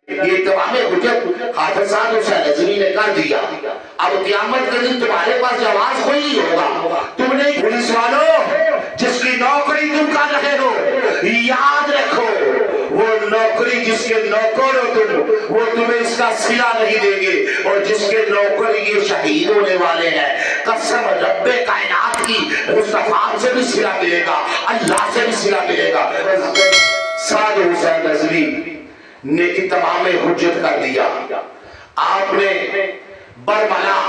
یہ تمام حجت حافظ صاحب حسین نظوی نے کر دیا. اب قیامت کے دن تمہارے پاس جواز کوئی ہوگا. تم نے پولیس والوں جس کی نوکری تم کر رہے ہو یاد رکھو وہ نوکری جس کے نوکر ہو تم وہ تمہیں اس کا صلہ نہیں دیں گے اور جس کے نوکر یہ شہید ہونے والے ہیں قسم رب کائنات کی مصطفیٰ سے بھی صلہ ملے گا اللہ سے بھی صلہ ملے گا. سعد حسین نظوی نے اتمام حجت کر دیا. آپ نے برملا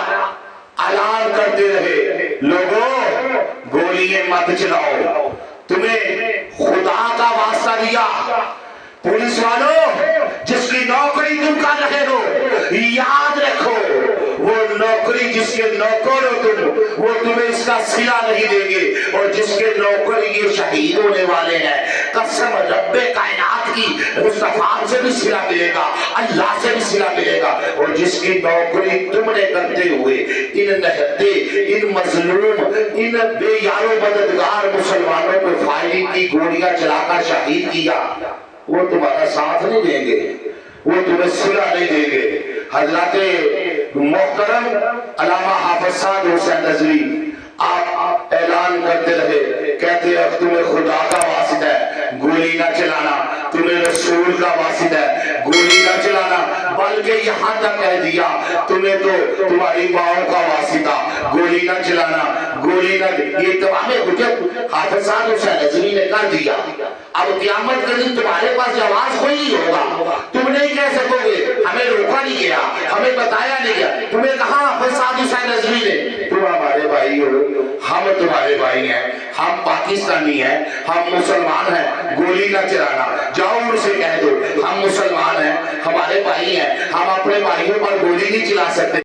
اعلان کرتے رہے لوگوں گولیاں مت چلاؤ تمہیں خدا کا واسطہ دیا. پولیس والوں جس کی نوکری تم کر رہے ہو یاد رکھو وہ نوکری جس کے نوکر ہو تم وہ تمہیں اس کا صلہ نہیں دیں گے اور جس کے نوکر یہ شہید ہونے والے ہیں قسم رب کائنات کی مصطفیٰ سے بھی صلہ ملے گا اللہ سے بھی صلہ ملے گا. اور جس کی نوکری تم نے کرتے ہوئے ان نہتے ان مظلوم ان بے یار و مددگار مسلمانوں کو فائرنگ کی گولیاں چلا کر شہید کیا وہ تمہارا ساتھ نہیں دیں گے وہ تمہیں صلہ نہیں دیں گے. حضرت محترم علامہ حافظ صاحب حسین نظوی آپ اعلان کرتے رہے کہتے اب تمہیں خدا کا واسطہ ہے گولی نہ چلانا تمہیں رسول کا واسطہ ہے گولی نہ چلانا بلکہ یہاں تک کہہ دیا تمہیں تو تمہاری ماؤں کا واسطہ گولی نہ چلانا گولی نہ. یہ تمام حجت حافظ صاحب حسین نظوی نے کر دیا. اب قیامت کے دن تمہارے پاس جواز کوئی ہوگا. تم نہیں کہہ سکو گے ہمیں روکا نہیں گیا ہمیں بتایا نہیں گیا. تمہیں کہا حافظ صاحب حسین نظوی نے تم ہمارے بھائی ہو ہم تمہارے بھائی ہیں ہم پاکستانی ہیں ہم مسلمان ہیں گولی نہ چلانا. جاؤ ان سے کہہ دو ہم مسلمان ہیں ہمارے بھائی ہیں ہم اپنے بھائیوں پر گولی نہیں چلا سکتے.